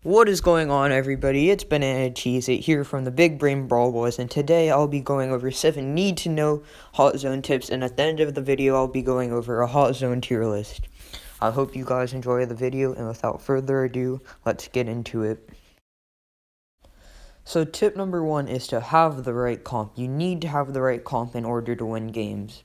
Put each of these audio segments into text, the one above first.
What is going on, everybody? It's Banana Cheese It here from the Big Brain Brawl Boys, and today I'll be going over 7 need-to-know Hot Zone tips, and at the end of the video, I'll be going over a Hot Zone tier list. I hope you guys enjoy the video, and without further ado, let's get into it. So tip number 1 is to have the right comp. You need to have the right comp in order to win games.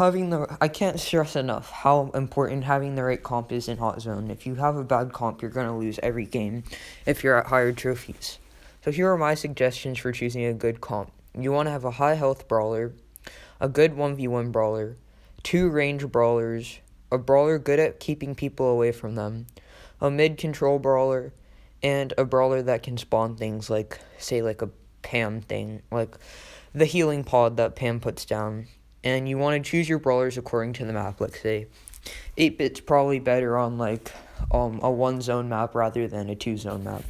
I can't stress enough how important having the right comp is in Hot Zone. If you have a bad comp, you're going to lose every game if you're at higher trophies. So here are my suggestions for choosing a good comp. You want to have a high health brawler, a good 1v1 brawler, 2 range brawlers, a brawler good at keeping people away from them, a mid control brawler, and a brawler that can spawn things like, say, like a Pam thing, like the healing pod that Pam puts down. And you want to choose your brawlers according to the map. Like, say, 8-bit's probably better on, like, a 1-zone map rather than a 2-zone map.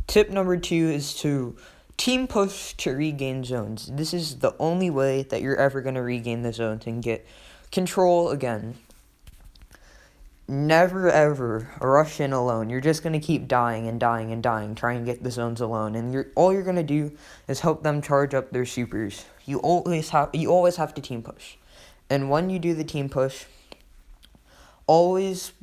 Tip number 2 is to team push to regain zones. This is the only way that you're ever going to regain the zones and get control again. Never ever rush in alone. You're just going to keep dying and dying and dying, trying to get the zones alone. And all you're going to do is help them charge up their supers. You always have to team push. And when you do the team push, always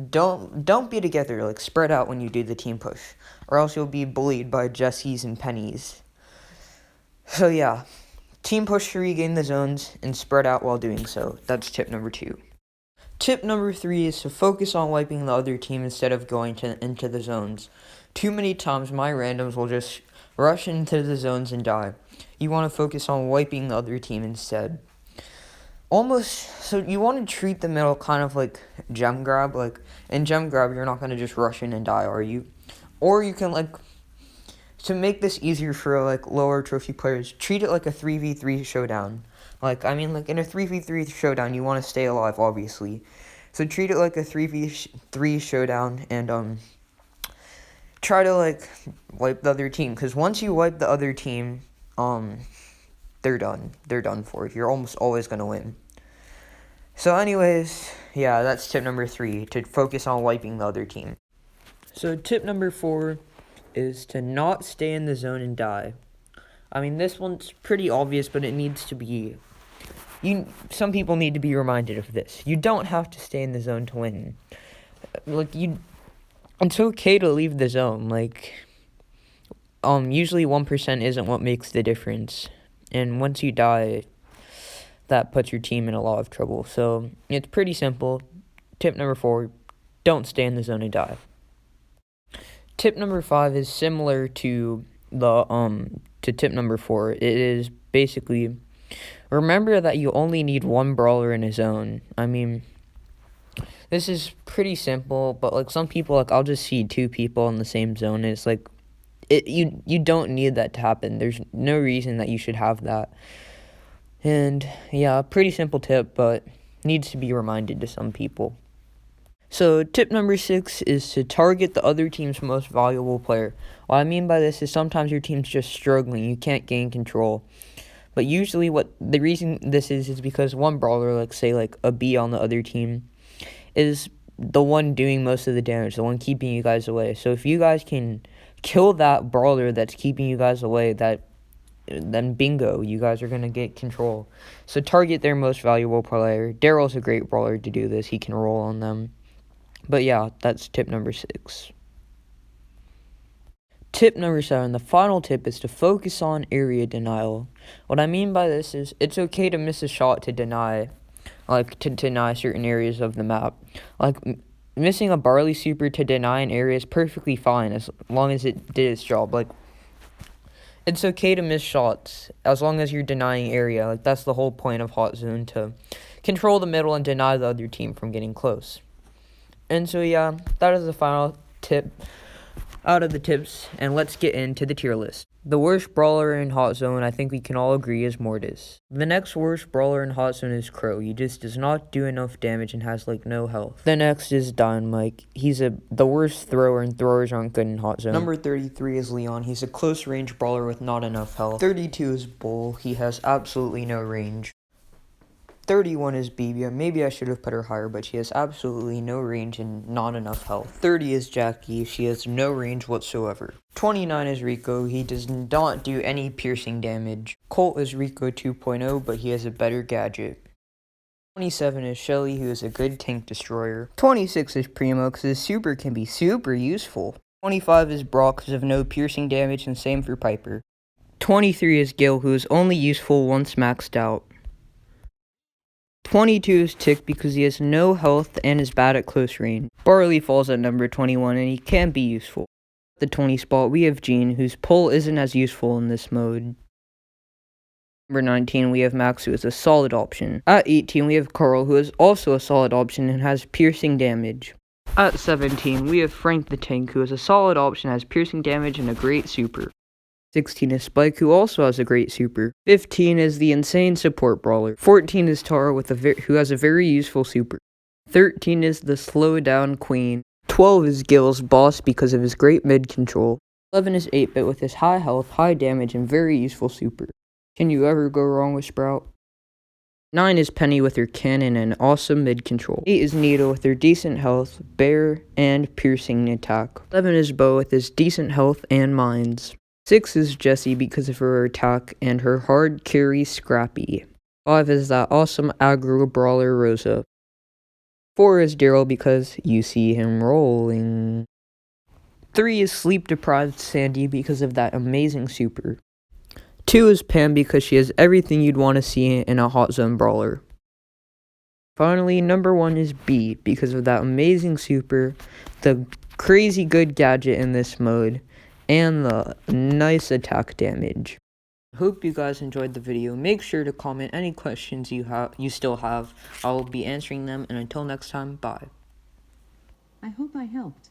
don't be together. Like, spread out when you do the team push, or else you'll be bullied by Jessies and Pennies. So yeah, team push to regain the zones and spread out while doing so. That's tip number 2. Tip number 3 is to focus on wiping the other team instead of going into the zones. Too many times my randoms will just rush into the zones and die. You want to focus on wiping the other team instead. So you want to treat the middle kind of like gem grab. Like, in gem grab, you're not going to just rush in and die, are you? Or you can, like, to make this easier for, like, lower trophy players, treat it like a 3v3 showdown. Like, in a 3v3 showdown, you want to stay alive, obviously. So treat it like a 3v3 showdown and, try to, like, wipe the other team. Because once you wipe the other team, they're done. They're done for. You're almost always going to win. So anyways, yeah, that's tip number 3, to focus on wiping the other team. So tip number 4 is to not stay in the zone and die. This one's pretty obvious, but it needs to be... Some people need to be reminded of this. You don't have to stay in the zone to win. It's okay to leave the zone. Usually 1% isn't what makes the difference. And once you die, that puts your team in a lot of trouble. So it's pretty simple. Tip number 4, don't stay in the zone and die. Tip number 5 is similar to tip number 4. It is basically, remember that you only need 1 brawler in a zone. This is pretty simple, but like some people, like, I'll just see 2 people in the same zone. It's like you don't need that to happen. There's no reason that you should have that. And yeah, pretty simple tip, but needs to be reminded to some people. So tip number 6 is to target the other team's most valuable player. What I mean by this is sometimes your team's just struggling. You can't gain control. But usually the reason this is because one brawler, like say like a B on the other team, is the one doing most of the damage, the one keeping you guys away. So if you guys can kill that brawler that's keeping you guys away, then bingo, you guys are going to get control. So target their most valuable player. Daryl's a great brawler to do this. He can roll on them. But yeah, that's tip number 6. Tip number 7, the final tip, is to focus on area denial. What I mean by this is it's okay to miss a shot to deny, to deny certain areas of the map. Like, missing a Barley super to deny an area is perfectly fine as long as it did its job. Like, it's okay to miss shots as long as you're denying area. Like, that's the whole point of Hot Zone, to control the middle and deny the other team from getting close. And so yeah, that is the final tip out of the tips, and let's get into the tier list. The worst brawler in Hot Zone, I think we can all agree, is Mortis. The next worst brawler in Hot Zone is Crow. He just does not do enough damage and has no health. The next is Dynamite. He's the worst thrower, and throwers aren't good in Hot Zone. Number 33 is Leon. He's a close range brawler with not enough health. 32 is Bull. He has absolutely no range. 31 is Bibia. Maybe I should have put her higher, but she has absolutely no range and not enough health. 30 is Jackie. She has no range whatsoever. 29 is Rico. He does not do any piercing damage. Colt is Rico 2.0, but he has a better gadget. 27 is Shelly, who is a good tank destroyer. 26 is Primo, because his super can be super useful. 25 is Brock, because of no piercing damage, and same for Piper. 23 is Gale, who is only useful once maxed out. 22 is Tick, because he has no health and is bad at close range. Barley falls at number 21, and he can be useful. At the 20 spot, we have Jean, whose pull isn't as useful in this mode. Number 19, we have Max, who is a solid option. At 18, we have Carl, who is also a solid option and has piercing damage. At 17, we have Frank the Tank, who is a solid option, has piercing damage, and a great super. 16 is Spike, who also has a great super. 15 is the insane support brawler. 14 is Tara, who has a very useful super. 13 is the slow down queen. 12 is Gil's boss because of his great mid control. 11 is 8-bit with his high health, high damage, and very useful super. Can you ever go wrong with Sprout? 9 is Penny with her cannon and awesome mid control. 8 is Nita with her decent health, bear, and piercing attack. 11 is Bo with his decent health and mines. 6 is Jessie because of her attack and her hard carry Scrappy. 5 is that awesome aggro brawler Rosa. 4 is Daryl because you see him rolling. 3 is sleep deprived Sandy because of that amazing super. 2 is Pam because she has everything you'd want to see in a hot zone brawler. Finally, number 1 is B because of that amazing super, the crazy good gadget in this mode, and the nice attack damage. Hope you guys enjoyed the video. Make sure to comment any questions you still have. I will be answering them, and until next time, bye. I hope I helped.